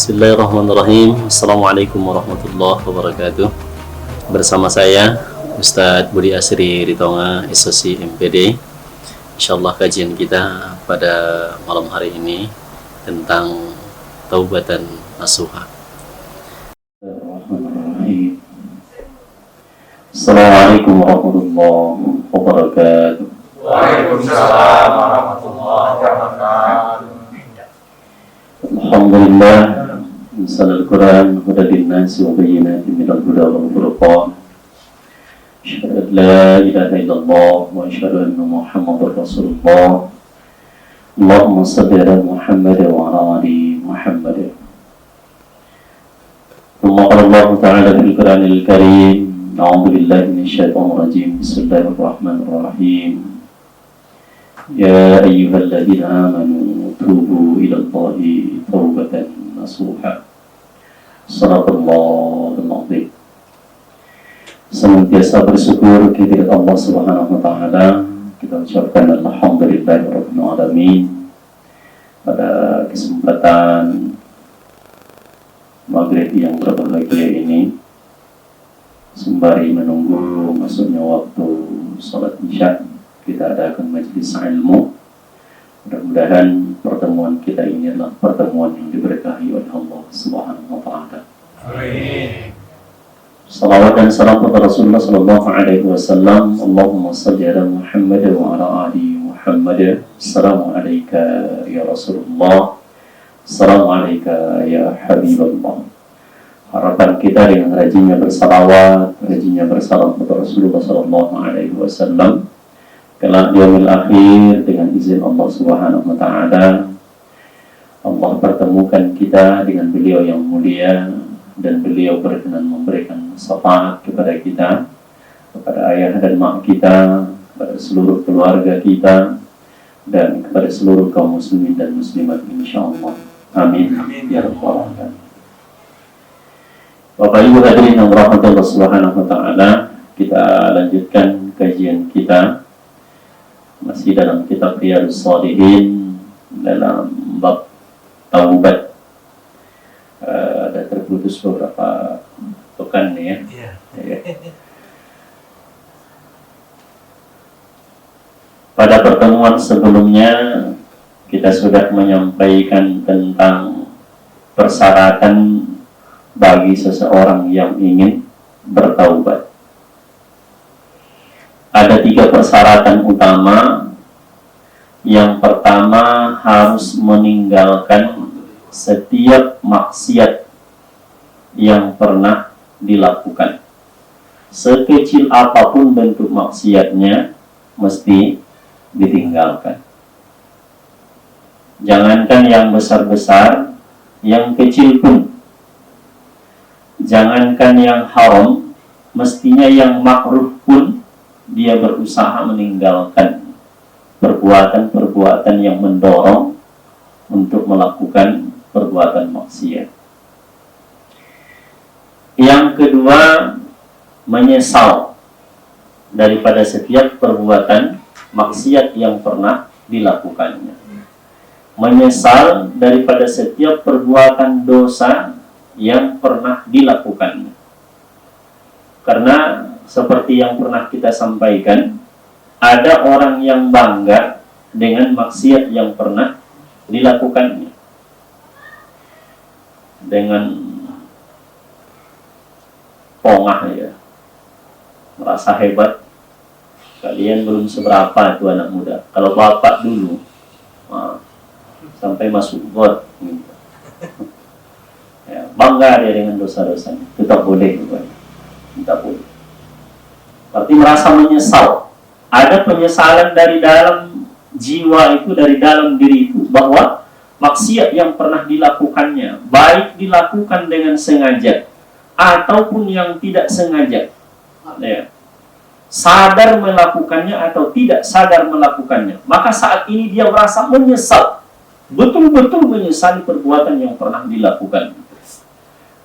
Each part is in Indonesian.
Bismillahirrahmanirrahim. Assalamualaikum warahmatullahi wabarakatuh. Bersama saya Ustadz Budi Asri Ritonga, SOC MPD. Insyaallah kajian kita pada malam hari ini tentang taubatan nasuha. Assalamualaikum warahmatullahi wabarakatuh. Waalaikumsalam warahmatullahi wabarakatuh. Alhamdulillah, Insanul Quran huda linnasi wa bayyinatin minal huda wal furqan. Asyhadu an la ilaha illallah wa asyhadu anna Muhammadar Rasulullah. Allahumma shalli ala Muhammad wa ala ali Muhammad. Thumma qala Allah ta'ala fil Qur'anil Karim, a'udzu billahi minasyaitonir rajim. Bismillahirrahmanirrahim. Ya ayyuhalladzina amanu tubu ilallahi taubatan nasuha. Shadaqallahul azim. Senantiasa bersyukur kehadirat Allah Subhanahu wa taala. Kita ucapkan alhamdulillahirabbil alamin pada kesempatan maghrib yang berbahagia ini, sembari menunggu masuknya waktu salat Isya, kita adakan majelis ilmu. Mudah-mudahan pertemuan kita ini adalah pertemuan yang diberkahi oleh Allah Subhanahu wa taala. Amin. Salawat dan salam kepada Rasulullah sallallahu alaihi wasallam. Allahumma shalli ala Muhammad wa ala ali Muhammad. Assalamu alayka ya Rasulullah. Assalamu alayka ya Habibullah. Harapan kita dengan rajinnya bersalawat, rajinnya bersalam kepada Rasulullah sallallahu alaihi wasallam, kelak di yaumil akhir dengan izin Allah Subhanahu wa taala Allah pertemukan kita dengan beliau yang mulia, dan beliau berkenan memberikan syafaat kepada kita, kepada ayah dan mak kita, kepada seluruh keluarga kita, dan kepada seluruh kaum muslimin dan muslimat insyaallah. Amin. Ya rabbal alamin. Bapak Ibu hadirin yang dirahmati Allah Subhanahu wa taala, kita lanjutkan kajian kita masih dalam kitab Riyadhus Shalihin dalam bab taubat. Ada terputus beberapa pekan nih ya. Pada pertemuan sebelumnya kita sudah menyampaikan tentang persyaratan bagi seseorang yang ingin bertaubat. Ada 3 persyaratan utama. Yang pertama, harus meninggalkan setiap maksiat yang pernah dilakukan. Sekecil apapun bentuk maksiatnya, mesti ditinggalkan. Jangankan yang besar-besar, yang kecil pun. Jangankan yang haram, mestinya yang makruh pun dia berusaha meninggalkan perbuatan-perbuatan yang mendorong untuk melakukan perbuatan maksiat. Yang kedua, menyesal daripada setiap perbuatan maksiat yang pernah dilakukannya. Menyesal daripada setiap perbuatan dosa yang pernah dilakukannya. Karena seperti yang pernah kita sampaikan, ada orang yang bangga dengan maksiat yang pernah dilakukannya. Dengan pongah ya, merasa hebat. Kalian belum seberapa itu anak muda. Kalau bapak dulu sampai masuk God gitu. Ya, bangga dia dengan dosa-dosanya. Itu tak boleh bukan? Tak boleh. Berarti merasa menyesal. Ada penyesalan dari dalam jiwa itu, dari dalam diri itu, bahwa maksiat yang pernah dilakukannya, baik dilakukan dengan sengaja ataupun yang tidak sengaja, ya, sadar melakukannya atau tidak sadar melakukannya, maka saat ini dia merasa menyesal, betul-betul menyesali perbuatan yang pernah dilakukan.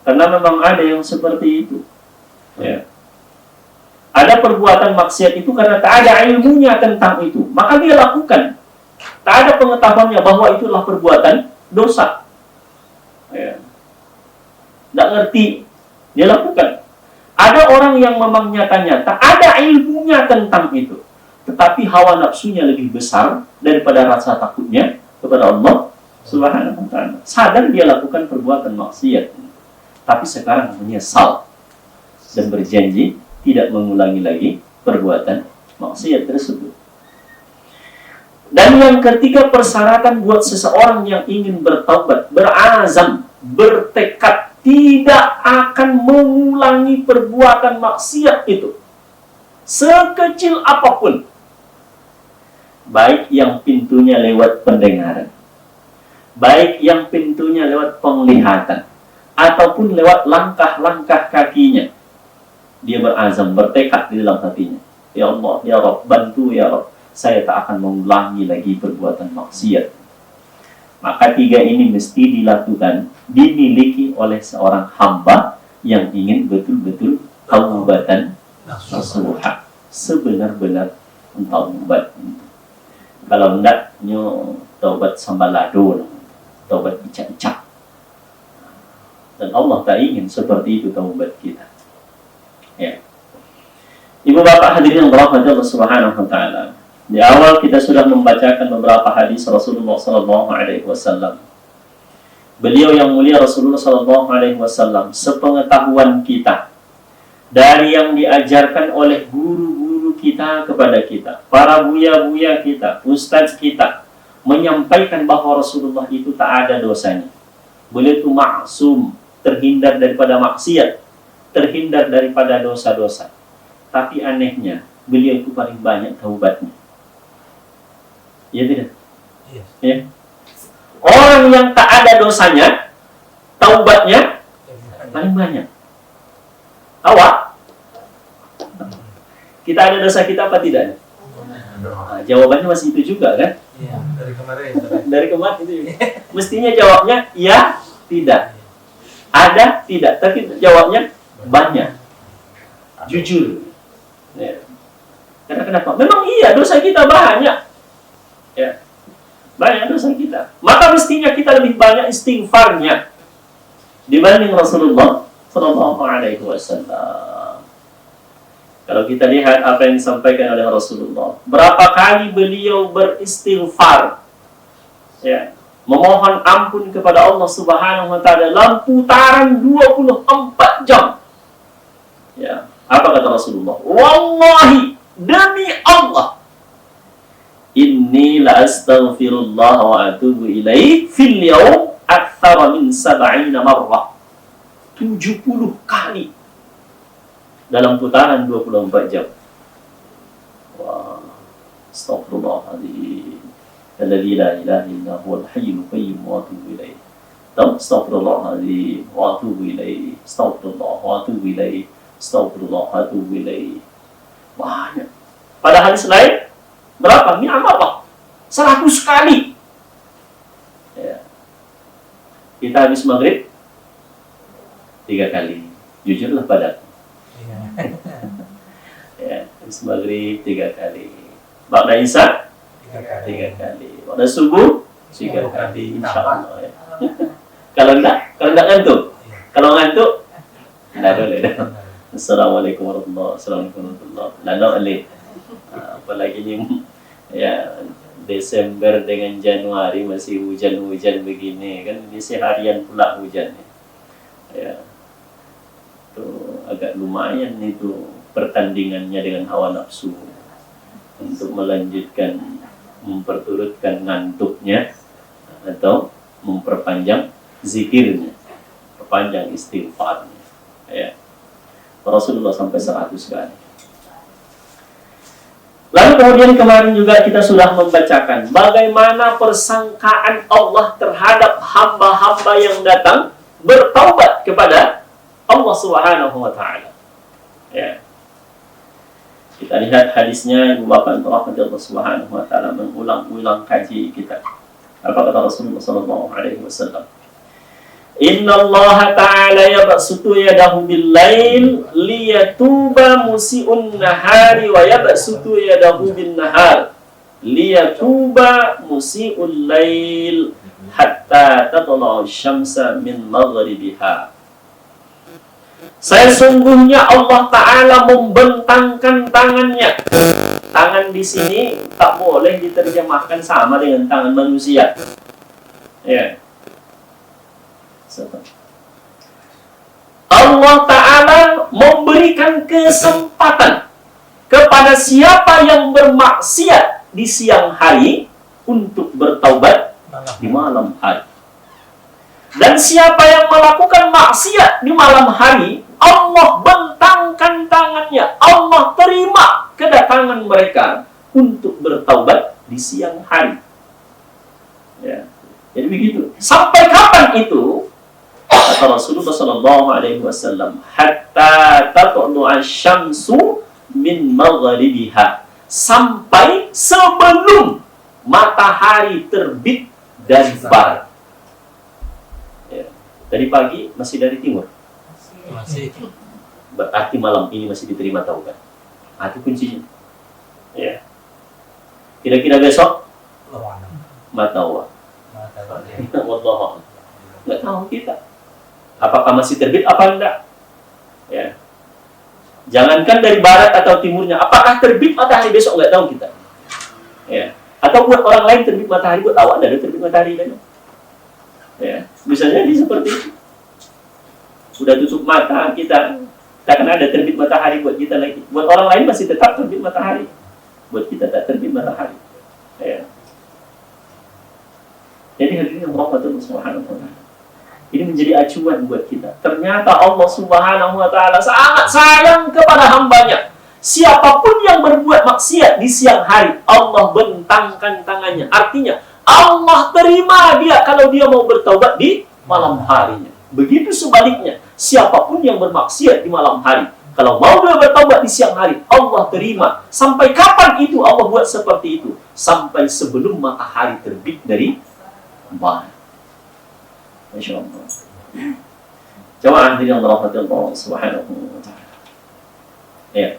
Karena memang ada yang seperti itu, ya. Ada perbuatan maksiat itu karena tak ada ilmunya tentang itu, maka dia lakukan. Tak ada pengetahuannya bahwa itulah perbuatan dosa. Ya. tidak ngerti, dia lakukan. Ada orang yang memang nyata-nyata ada ilmunya tentang itu, tetapi hawa nafsunya lebih besar daripada rasa takutnya kepada Allah Subhanahu wa ta'ala. Sadar dia lakukan perbuatan maksiat, tapi sekarang menyesal dan berjanji tidak mengulangi lagi perbuatan maksiat tersebut. Dan yang ketiga, persyaratan buat seseorang yang ingin bertaubat, berazam, bertekad tidak akan mengulangi perbuatan maksiat itu, sekecil apapun, baik yang pintunya lewat pendengaran, baik yang pintunya lewat penglihatan, ataupun lewat langkah-langkah kakinya. Dia berazam, bertekad di dalam hatinya, ya Allah, ya Rabb, bantu ya Rabb, saya tak akan mengulangi lagi perbuatan maksiat. Maka tiga ini mesti dilakukan, dimiliki oleh seorang hamba yang ingin betul-betul taubatan nasuha, sebenar-benar taubat. Kalau enggak, taubat sambalado, taubat icak-icak. Dan Allah tak ingin seperti itu taubat kita. Ya. Ibu bapak hadirin yang dirahmati Allah Subhanahu wa ta'ala. Di awal kita sudah membacakan beberapa hadis Rasulullah sallallahu alaihi wasallam. Beliau yang mulia Rasulullah sallallahu alaihi wasallam, sepengetahuan kita, dari yang diajarkan oleh guru-guru kita kepada kita, para buya-buya kita, ustaz kita, menyampaikan bahwa Rasulullah itu tak ada dosanya. Beliau itu maksum, terhindar daripada maksiat, terhindar daripada dosa-dosa. Tapi anehnya, beliau itu paling banyak taubatnya. Ya tidak? Yes. Ya. Orang yang tak ada dosanya, taubatnya paling banyak. Awak? Kita ada dosa kita apa tidak? Nah, jawabannya masih itu juga kan? Iya, dari kemarin. Dari kemarin itu juga. Mestinya jawabnya iya, tidak. Ada, tidak. Tapi jawabnya banyak. Jujur. Ya. Karena kenapa? Memang iya, dosa kita banyak. Ya, banyak dosa kita. Maka mestinya kita lebih banyak istighfarnya dibanding Rasulullah Sallallahu Alaihi Wasallam. Kalau kita lihat apa yang disampaikan oleh Rasulullah, berapa kali beliau beristighfar, ya, memohon ampun kepada Allah Subhanahu Wa Taala dalam putaran 24 jam. Ya, apa kata Rasulullah? Wallahi, demi Allah, inni la astaghfirullah wa atubu ilaih fil yawm akthara min 70 marrah. 70 kali dalam putaran 24 jam. Wah, astaghfirullahaladzim. Alladzi la ilaha illa huwal hayyul qayyum wa atubu ilaih. Astaghfirullahaladzim wa atubu ilaih. Astaghfirullah wa atubu ilaih. Astaghfirullah wa atubu ilaih. Banyak. Pada hadis lain berapa? Ni'amallah 100 kali. Ya. Kita habis maghrib 3 kali. Jujurlah padaku. Ya, habis maghrib 3 kali. Ba'da isya 3 kali. Ba'da subuh 3 kali. Insyaallah ya. Kalau enggak ngantuk. Kalau ngantuk enggak boleh. Assalamualaikum warahmatullahi wabarakatuh. Lalu apalagi ini ya Desember dengan Januari masih hujan-hujan begini kan, ini seharian pula hujan ya, itu agak lumayan itu pertandingannya dengan hawa nafsu untuk melanjutkan memperturutkan ngantuknya atau memperpanjang zikirnya, perpanjang istighfarnya ya. Rasulullah sampai 100 kali. Lalu kemudian kemarin juga kita sudah membacakan bagaimana persangkaan Allah terhadap hamba-hamba yang datang bertaubat kepada Allah Subhanahu wa taala. Ya. Kita lihat hadisnya, Ibu Bapak Allah Subhanahu wa taala mengulang-ulang kaji kita. Apa kata Rasulullah sallallahu alaihi wasallam? Inna Allah ta'ala yabsutu yadahu bil-lail liyatuba musi'un nahari wa yabsutu yadahu bin-nahar liyatuba musi'ul lail hatta tatla'a syamsa min maghribiha. Sesungguhnya Allah Ta'ala membentangkan tangannya. Tangan di sini tak boleh diterjemahkan sama dengan tangan manusia. Ya. Allah Ta'ala memberikan kesempatan kepada siapa yang bermaksiat di siang hari untuk bertaubat di malam hari. Dan siapa yang melakukan maksiat di malam hari, Allah bentangkan tangannya. Allah terima kedatangan mereka untuk bertaubat di siang hari. Ya. Jadi begitu. Sampai kapan itu? Kata Rasulullah SAW, hatta tatlu'a syamsu min maghribiha, sampai sebelum matahari terbit dari barat. Ya. Dari pagi masih dari timur. Masih. Berarti malam ini masih diterima taubat. Itu kuncinya. Ya. Kira-kira besok matawa. Wallahu nggak tahu kita. Apakah masih terbit apa enggak? Ya. Jangankan dari barat atau timurnya, apakah terbit matahari besok nggak tahu kita. Ya. Atau buat orang lain terbit matahari, buat awak ada terbit matahari kan? Ya. Bisa jadi seperti itu. Sudah tutup mata kita, tak akan ada terbit matahari buat kita lagi. Buat orang lain masih tetap terbit matahari, buat kita tak terbit matahari. Ya. Jadi hadirin yang rahmatullah subhanahu wa ta'ala, ini menjadi acuan buat kita. Ternyata Allah Subhanahu wa ta'ala sangat sayang kepada hambanya. Siapapun yang berbuat maksiat di siang hari, Allah bentangkan tangannya. Artinya Allah terima dia kalau dia mau bertaubat di malam harinya. Begitu sebaliknya, siapapun yang bermaksiat di malam hari, kalau mau dia bertaubat di siang hari, Allah terima. Sampai kapan itu Allah buat seperti itu? Sampai sebelum matahari terbit dari barat. Masya Allah. Jamaah yang dirahmati Allah Subhanahu wa ta'ala. Ya.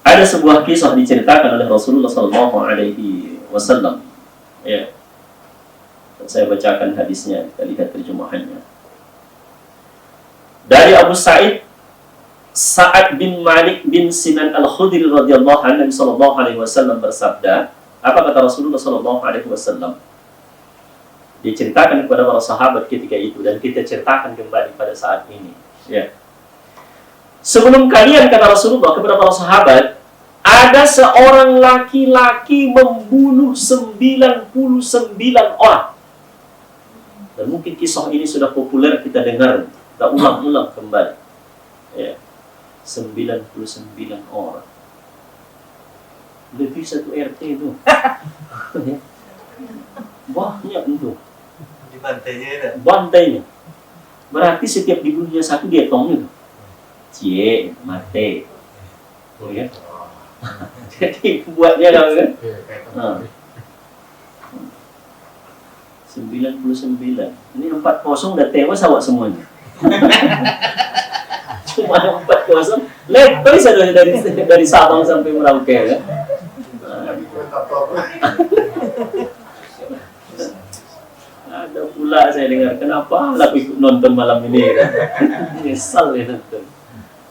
Ada sebuah kisah diceritakan oleh Rasulullah sallallahu alaihi wasallam. Ya. Saya bacakan hadisnya, kita lihat terjemahannya. Dari Abu Sa'ad bin Malik bin Sinan Al-Khudri radhiyallahu anhu, Nabi sallallahu alaihi wasallam bersabda, apa kata Rasulullah sallallahu alaihi wasallam? Diceritakan kepada para sahabat ketika itu, dan kita ceritakan kembali pada saat ini. Ya. Sebelum kalian, kata Rasulullah kepada para sahabat, ada seorang laki-laki membunuh 99 orang. Dan mungkin kisah ini sudah populer kita dengar, kita ulang-ulang kembali. Ya. 99 orang. Lebih satu RT itu. Banyak itu. Bantainya. Berarti setiap dibunuhnya satu dia tong itu. Cie, mate. Oh ya. Jadi buatnya kan. 99. Ini 40 udah tewas awak semuanya. Cuma 40. Lepas dari Sabang sampai Merauke kan. Ada pula saya dengar, kenapa aku ikut nonton malam ini? Nyesal ya nonton.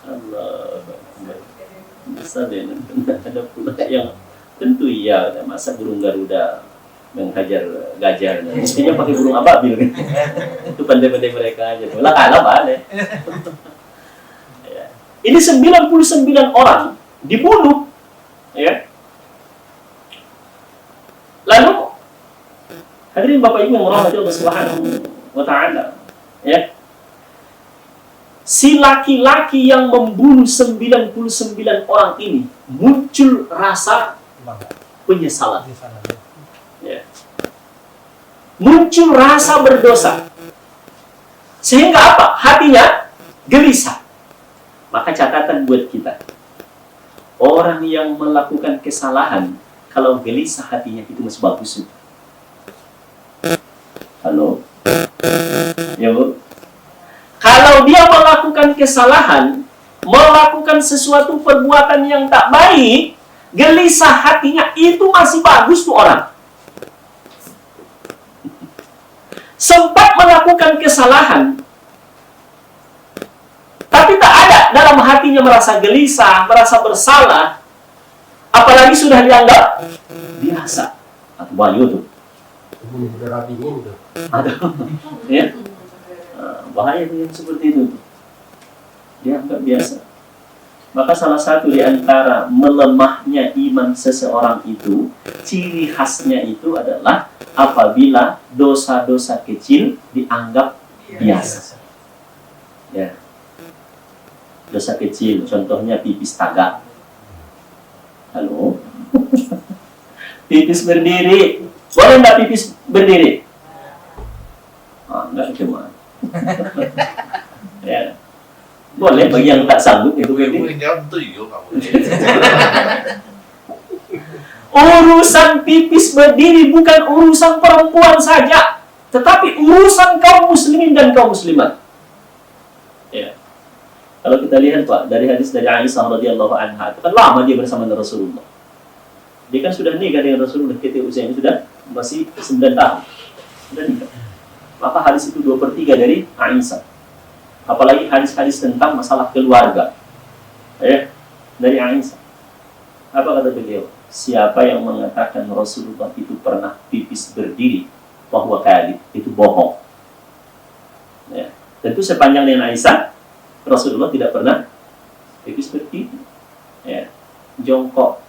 Allah, nyesal ya nonton. Ada pula yang tentu iya, masa burung Garuda menghajar gajah. Mestinya pakai burung ababil kan? Itu pandai-pandai mereka aja. Lah kalah balik. Ya. Ini 99 orang dibunuh, ya. Lalu hadirin Bapak Ibu yang rahmati Allah Subhanahu wa ta'ala, ya. Si laki-laki yang membunuh 99 orang ini muncul rasa penyesalan. Ya. Muncul rasa berdosa. Sehingga apa? Hatinya gelisah. Maka catatan buat kita, orang yang melakukan kesalahan, kalau gelisah hatinya itu masih bagus. Halo? Ya Bu? Kalau dia melakukan kesalahan, melakukan sesuatu perbuatan yang tak baik, gelisah hatinya itu masih bagus tuh orang. Sempat melakukan kesalahan, merasa gelisah, merasa bersalah, apalagi sudah dianggap biasa atau bayu tuh. Udara dingin tuh. Ya. Bahaya tuh yang seperti itu. Dianggap biasa. Maka salah satu di antara melemahnya iman seseorang itu, ciri khasnya itu adalah apabila dosa-dosa kecil dianggap biasa. Ya. Dosa kecil, contohnya pipis tagak. Halo? Pipis berdiri. Boleh nggak pipis berdiri? Enggak cuma. Ya. Boleh bagi yang tak sanggup itu berdiri. Urusan pipis berdiri bukan urusan perempuan saja, tetapi urusan kaum muslimin dan kaum muslimat. Ya. Kalau kita lihat Pak, dari hadis dari Aisyah radhiyallahu anha, itu kan lama dia bersama dengan Rasulullah. Dia kan sudah nikah dengan Rasulullah ketika usianya sudah masih 9 tahun. Sudah nikah. Maka hadis itu 2/3 dari Aisyah. Apalagi hadis-hadis tentang masalah keluarga. Dari Aisyah. Apa kata beliau? Siapa yang mengatakan Rasulullah itu pernah pipis berdiri, bahwa kali itu bohong. Ya. Tentu sepanjang dengan Aisyah, Rasulullah tidak pernah pipis berdiri. Ya. Jongkok.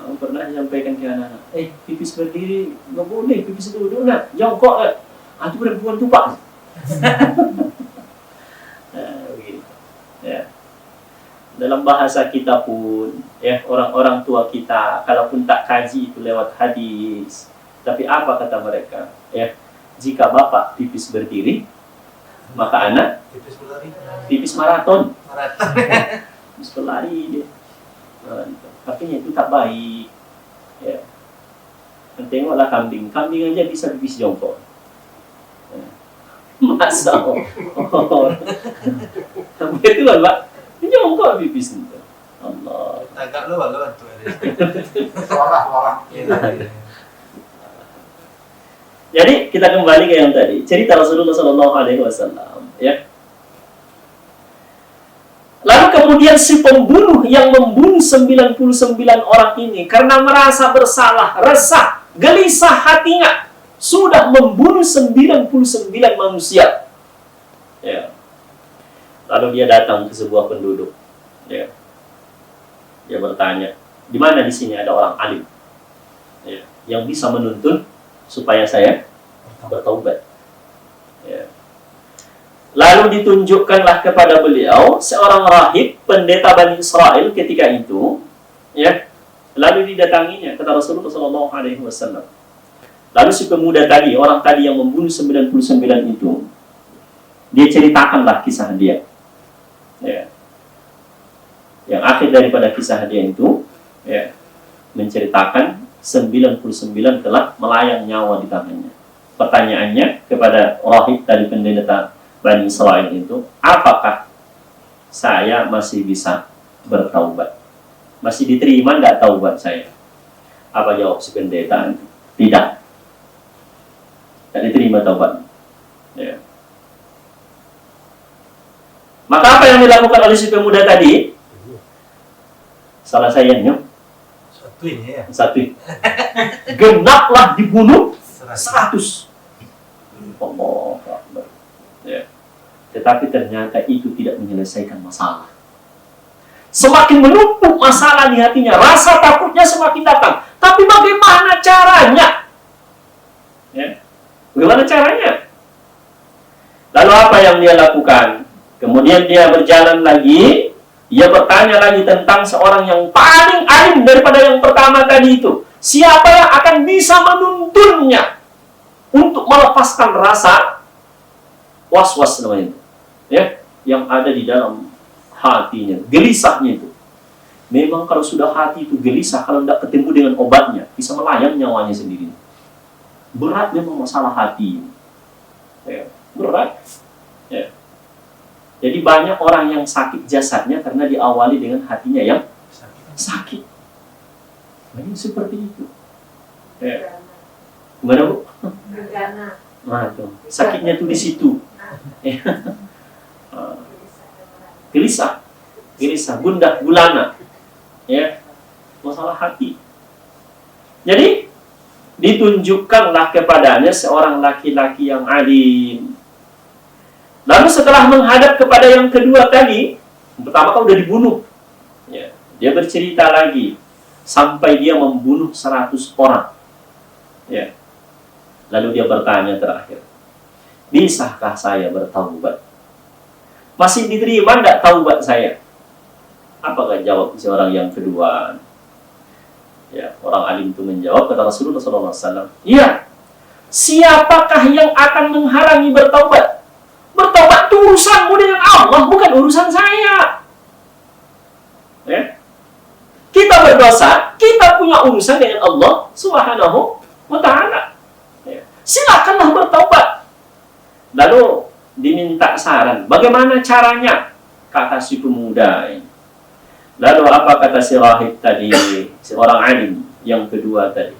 Pernah menyampaikan ke anak-anak, pipis berdiri nggak boleh, pipis itu duduk nak, jongkok itu perempuan tuh Pak. Ya. Dalam bahasa kita pun, ya, orang-orang tua kita, kalaupun tak kaji itu lewat hadis, tapi apa kata mereka? Ya, jika bapak pipis berdiri, maka anak pipis maraton. Pipis berlari dia. Artinya itu tak baik. Ya. Tengoklah kambing. Kambing aja bisa pipis jongkok. Ya. Masa? Betul lah, Pak. Jongkok pipis itu. Allah. Agak luar tuh. Jadi kita kembali ke yang tadi. Cerita Rasulullah SAW. Ya. Lalu kemudian si pembunuh yang membunuh 99 orang ini karena merasa bersalah, resah, gelisah hatinya, sudah membunuh 99 manusia. Ya. Lalu dia datang ke sebuah penduduk. Ya. Dia bertanya, di mana di sini ada orang alim, ya, yang bisa menuntun supaya saya bertaubat. Ya. Lalu ditunjukkanlah kepada beliau seorang rahib pendeta Bani Israel ketika itu, ya. Lalu didatanginya kata Rasulullah SAW. Lalu si pemuda tadi, orang tadi yang membunuh 99 itu, dia ceritakanlah kisah dia. Ya. Yang akhir daripada kisah dia itu, ya, menceritakan 99 telah melayang nyawa di tangannya. Pertanyaannya kepada rahib tadi pendeta Bani Israel itu, apakah saya masih bisa bertaubat? Masih diterima nggak taubat saya? Apa jawab si pendeta itu? Tidak. Tidak diterima taubat. Ya. Maka apa yang dilakukan oleh si pemuda tadi? Salah sayangnya. Satu. Genaplah dibunuh 100. Allah Akbar. Ya. Tetapi ternyata itu tidak menyelesaikan masalah. Semakin menumpuk masalah di hatinya, rasa takutnya semakin datang. Tapi bagaimana caranya? Ya. Bagaimana caranya? Lalu apa yang dia lakukan? Kemudian dia berjalan lagi, dia bertanya lagi tentang seorang yang paling alim daripada yang pertama tadi itu. Siapa yang akan bisa menuntunnya untuk melepaskan rasa was-was namanya itu, ya, yang ada di dalam hatinya, gelisahnya itu. Memang kalau sudah hati itu gelisah, kalau tidak ketemu dengan obatnya, bisa melayang nyawanya sendiri. Berat memang masalah hati, ya, berat. Ya. Jadi banyak orang yang sakit jasadnya karena diawali dengan hatinya yang sakit. Banyak seperti itu. Ya. Gimana Bu? Nah, itu. Sakitnya tuh di situ. Gelisah. gelisah, gundah gulana. Ya, masalah hati. Jadi ditunjukkanlah kepadanya seorang laki-laki yang alim. Lalu setelah menghadap kepada yang kedua tadi, yang pertama kan udah dibunuh. Ya, dia bercerita lagi sampai dia membunuh 100 orang. Ya. Lalu dia bertanya terakhir, bisakah saya bertaubat? Masih diterima enggak taubat saya? Apakah jawab si orang yang kedua? Ya, orang alim itu menjawab, kata Rasulullah SAW, iya. Siapakah yang akan menghalangi bertaubat? Bertaubat itu urusanmu dengan Allah, bukan urusan saya. Ya. Kita berdosa, kita punya urusan dengan Allah Subhanahu wa ta'ala. Ya. Silakanlah bertaubat. Lalu diminta saran, bagaimana caranya? Kata si pemuda ini. Lalu apa kata si rahib tadi, seorang alim yang kedua tadi?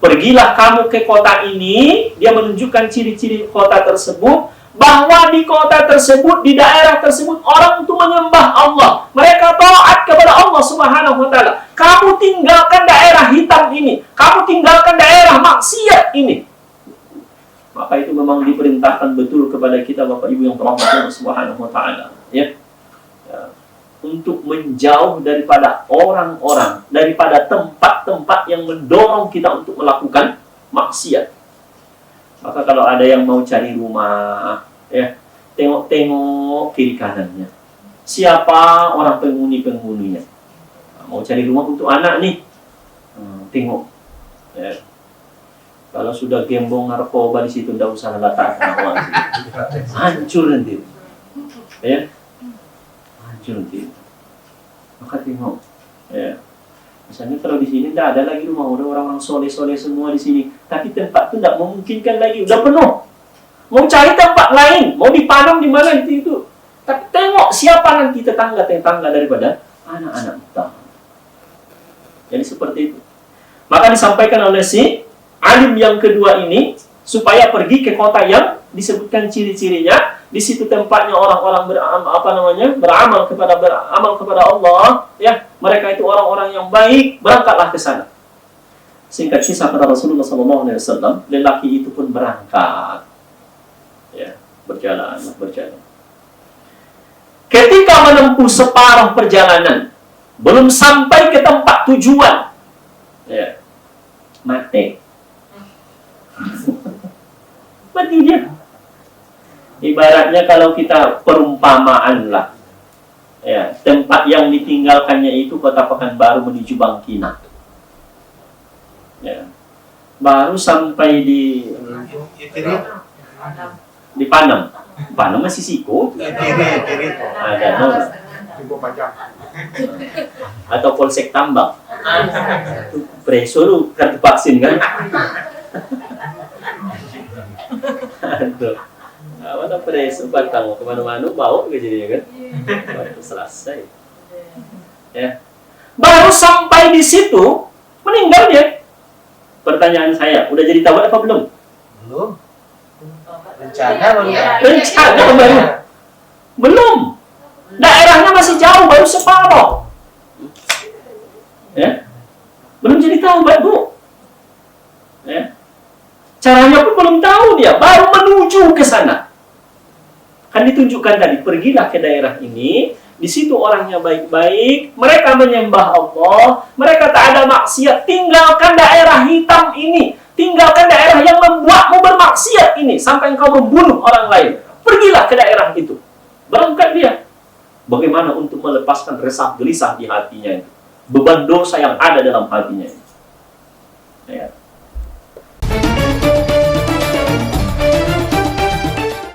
Pergilah kamu ke kota ini, dia menunjukkan ciri-ciri kota tersebut, bahwa di kota tersebut, di daerah tersebut, orang itu menyembah Allah. Mereka taat kepada Allah Subhanahu wa ta'ala. Kamu tinggalkan daerah hitam ini, kamu tinggalkan daerah maksiat ini. Maka itu memang diperintahkan betul kepada kita Bapak Ibu yang dirahmati Allah Subhanahu wa ta'ala. Ya. Untuk menjauh daripada orang-orang, daripada tempat-tempat yang mendorong kita untuk melakukan maksiat. Maka kalau ada yang mau cari rumah, ya, tengok-tengok kiri kanannya. Siapa orang penghuni-penghuninya? Mau cari rumah untuk anak nih, tengok. Ya. Kalau sudah gembong narkoba di situ, tidak usah letakkan awal. Hancur nanti. Ya. Hancur nanti. Maka tengok. Ya. Misalnya kalau di sini tidak ada lagi rumah, udah orang-orang soleh-soleh semua di sini. Tapi tempat itu tidak memungkinkan lagi, udah penuh. Mau cari tempat lain, mau dipanam di mana itu. Tapi tengok siapa nanti tetangga-tetangga daripada anak-anak kita. Jadi seperti itu. Maka disampaikan oleh si alim yang kedua ini supaya pergi ke kota yang disebutkan ciri-cirinya. Di situ tempatnya orang-orang beramal kepada Allah, ya. Mereka itu orang-orang yang baik, berangkatlah ke sana. Singkat kisah kata Rasulullah SAW, lelaki itu pun berangkat. Ya, berjalan. Ketika menempuh separuh perjalanan, belum sampai ke tempat tujuan, ya, mati. Mati dia. Ibaratnya kalau kita perumpamaan lah, ya, tempat yang ditinggalkannya itu kota Pekanbaru menuju Bangkinang. Ya. Baru sampai di Panam. Panam masih Siko. Ada atau Polsek Tambang. Preso lu kartu vaksin kan? Aduh. Mana preso batang kemana-mana bau jadinya kan? Baru selesai. Ya. Baru sampai di situ meninggal dia. Pertanyaan saya, udah jadi taubat apa belum? Belum. Rencana baru. Rencana baru. Belum. Daerahnya masih jauh, baru separuh. Ya. Belum jadi taubat, Bu. Ya. Caranya pun belum tahu dia, baru menuju ke sana. Kan ditunjukkan tadi, pergilah ke daerah ini, di situ orangnya baik-baik, mereka menyembah Allah, mereka tak ada maksiat, tinggalkan daerah hitam ini, tinggalkan daerah yang membuatmu bermaksiat ini, sampai engkau membunuh orang lain. Pergilah ke daerah itu. Berangkat dia. Bagaimana untuk melepaskan resah gelisah di hatinya itu, beban dosa yang ada dalam hatinya itu.